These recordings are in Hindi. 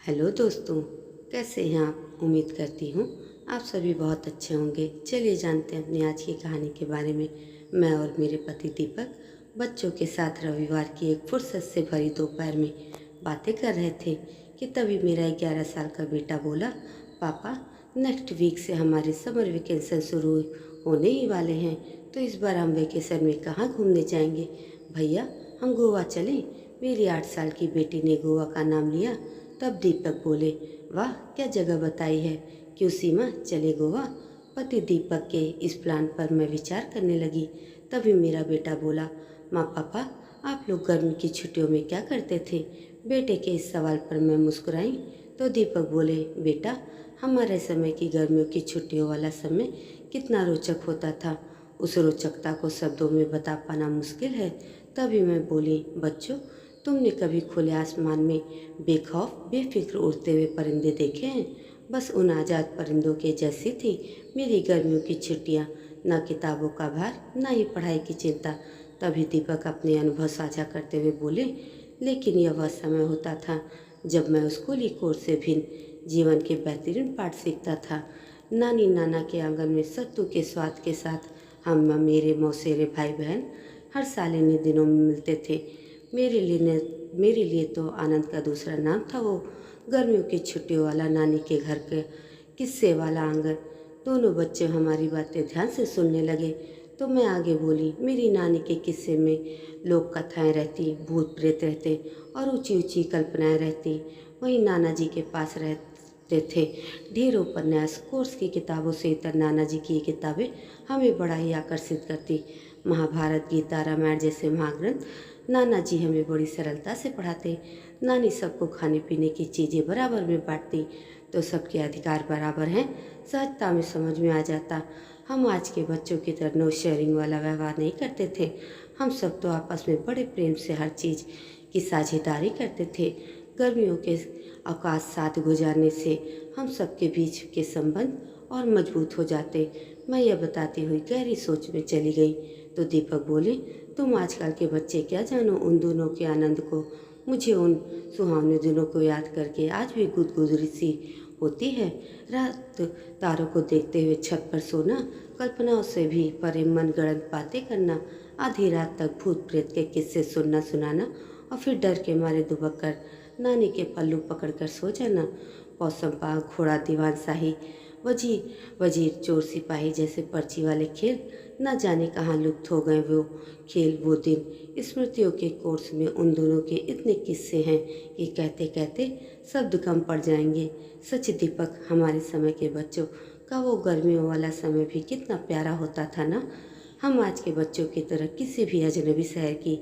हेलो दोस्तों, कैसे हैं आप। उम्मीद करती हूँ आप सभी बहुत अच्छे होंगे। चलिए जानते हैं अपनी आज की कहानी के बारे में। मैं और मेरे पति दीपक बच्चों के साथ रविवार की एक फुर्सत से भरी दोपहर में बातें कर रहे थे कि तभी मेरा 11 साल का बेटा बोला, पापा नेक्स्ट वीक से हमारे समर वेकेशन शुरू होने ही वाले हैं, तो इस बार हम वेकेशन में कहाँ घूमने जाएंगे। भैया हम गोवा चलें। मेरी 8 साल की बेटी ने गोवा का नाम लिया। तब दीपक बोले, वाह क्या जगह बताई है, क्यों सीमा चले गोवा। पति दीपक के इस प्लान पर मैं विचार करने लगी। तभी मेरा बेटा बोला, माँ पापा आप लोग गर्मी की छुट्टियों में क्या करते थे। बेटे के इस सवाल पर मैं मुस्कुराई तो दीपक बोले, बेटा हमारे समय की गर्मियों की छुट्टियों वाला समय कितना रोचक होता था, उस रोचकता को शब्दों में बता पाना मुश्किल है। तभी मैं बोली, बच्चों तुमने कभी खुले आसमान में बेखौफ बेफिक्र उड़ते हुए परिंदे देखे हैं। बस उन आज़ाद परिंदों के जैसी थी मेरी गर्मियों की छुट्टियाँ, न किताबों का भार न ही पढ़ाई की चिंता। तभी दीपक अपने अनुभव साझा करते हुए बोले, लेकिन यह वह समय होता था जब मैं स्कूली कोर्स से भिन्न जीवन के बेहतरीन पाठ सीखता था। नानी नाना के आंगन में सत्तू के स्वाद के साथ हम मेरे मौसेरे भाई बहन हर साल इन्हीं दिनों में मिलते थे। मेरे लिए तो आनंद का दूसरा नाम था वो गर्मियों की छुट्टियों वाला नानी के घर के किस्से वाला आंगन। दोनों बच्चे हमारी बातें ध्यान से सुनने लगे तो मैं आगे बोली, मेरी नानी के किस्से में लोक कथाएँ रहती, भूत प्रेत रहते और ऊंची ऊंची कल्पनाएं रहती। वहीं नाना जी के पास रहते थे ढेर उपन्यास। कोर्स की किताबों से इतर नाना जी की ये किताबें हमें बड़ा ही आकर्षित करती। महाभारत गीता रामायण जैसे महाग्रंथ नाना जी हमें बड़ी सरलता से पढ़ाते। नानी सबको खाने पीने की चीज़ें बराबर में बांटती तो सबके अधिकार बराबर हैं, सहजता में समझ में आ जाता। हम आज के बच्चों की तरह नो शेयरिंग वाला व्यवहार नहीं करते थे। हम सब तो आपस में बड़े प्रेम से हर चीज़ की साझेदारी करते थे। गर्मियों के अवकाश साथ गुजारने से हम सबके बीच के संबंध और मजबूत हो जाते। मैं यह बताती हुई गहरी सोच में चली गई तो दीपक बोले, तुम आजकल के बच्चे क्या जानो उन दोनों के आनंद को। मुझे उन सुहावने दिनों को याद करके आज भी गुदगुदी सी होती है। रात तारों को देखते हुए छत पर सोना, कल्पनाओं से भी परे मनगढ़ंत बातें करना, आधी रात तक भूत प्रेत के किस्से सुनना सुनाना और फिर डर के मारे दुबक कर नानी के पल्लू पकड़कर सो जाना। पौसम पाग घोड़ा दीवान शाही वजीर वजीर चोर सिपाही जैसे पर्ची वाले खेल न जाने कहाँ लुप्त हो गए वो खेल वो दिन। स्मृतियों के कोर्स में उन दोनों के इतने किस्से हैं कि कहते कहते शब्द कम पड़ जाएंगे। सच दीपक, हमारे समय के बच्चों का वो गर्मियों वाला समय भी कितना प्यारा होता था ना। हम आज के बच्चों की तरह किसी भी अजनबी शहर की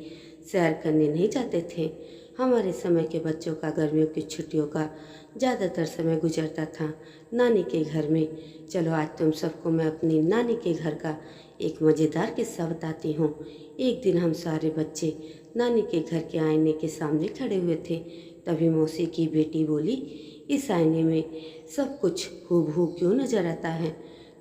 सैर करने नहीं जाते थे। हमारे समय के बच्चों का गर्मियों की छुट्टियों का ज़्यादातर समय गुजरता था नानी के घर में। चलो आज तुम सबको मैं अपनी नानी के घर का एक मज़ेदार किस्सा बताती हूँ। एक दिन हम सारे बच्चे नानी के घर के आईने के सामने खड़े हुए थे। तभी मौसी की बेटी बोली, इस आईने में सब कुछ हूबहू क्यों नजर आता है।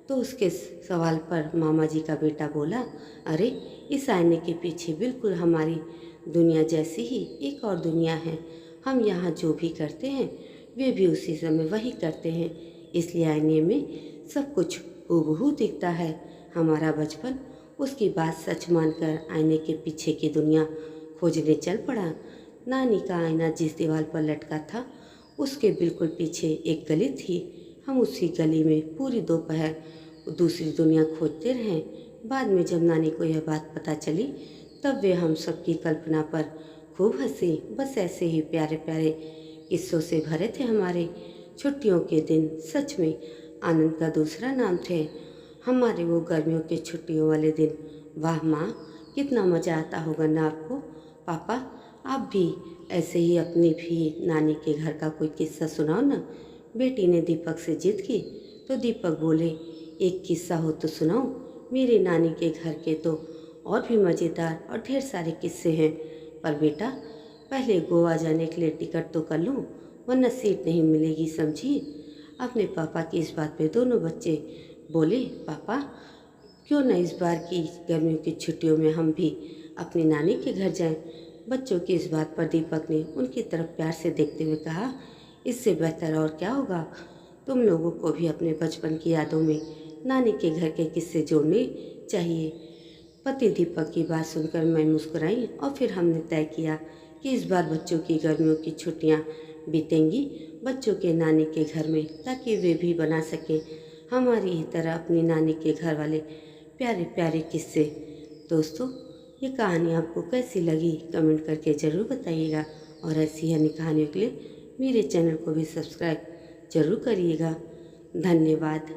तो उसके सवाल पर मामा जी का बेटा बोला, अरे इस आईने के पीछे बिल्कुल हमारी दुनिया जैसी ही एक और दुनिया है। हम यहाँ जो भी करते हैं वे भी उसी समय वही करते हैं, इसलिए आईने में सब कुछ हूबहू दिखता है। हमारा बचपन उसकी बात सच मानकर आईने के पीछे की दुनिया खोजने चल पड़ा। नानी का आईना जिस दीवार पर लटका था उसके बिल्कुल पीछे एक गली थी। हम उसी गली में पूरी दोपहर दूसरी दुनिया खोजते रहे। बाद में जब नानी को यह बात पता चली तब वे हम सबकी कल्पना पर खूब हंसी। बस ऐसे ही प्यारे प्यारे किस्सों से भरे थे हमारे छुट्टियों के दिन। सच में आनंद का दूसरा नाम थे हमारे वो गर्मियों के छुट्टियों वाले दिन। वाह माँ, कितना मज़ा आता होगा ना आपको। पापा आप भी ऐसे ही अपनी भी नानी के घर का कोई किस्सा सुनाओ ना। बेटी ने दीपक से जिद की तो दीपक बोले, एक किस्सा हो तो सुनाओ। मेरी नानी के घर के तो और भी मज़ेदार और ढेर सारे किस्से हैं, पर बेटा पहले गोवा जाने के लिए टिकट तो कर लूँ, वरना सीट नहीं मिलेगी समझी। अपने पापा की इस बात पे दोनों बच्चे बोले, पापा क्यों न इस बार की गर्मियों की छुट्टियों में हम भी अपनी नानी के घर जाएं। बच्चों की इस बात पर दीपक ने उनकी तरफ प्यार से देखते हुए कहा, इससे बेहतर और क्या होगा। तुम लोगों को भी अपने बचपन की यादों में नानी के घर के किस्से जोड़ने चाहिए। पति दीपक की बात सुनकर मैं मुस्कुराई और फिर हमने तय किया कि इस बार बच्चों की गर्मियों की छुट्टियां बीतेंगी बच्चों के नानी के घर में, ताकि वे भी बना सकें हमारी ही तरह अपनी नानी के घर वाले प्यारे प्यारे किस्से। दोस्तों, ये कहानी आपको कैसी लगी कमेंट करके ज़रूर बताइएगा और ऐसी अन्य कहानियों के लिए मेरे चैनल को भी सब्सक्राइब ज़रूर करिएगा। धन्यवाद।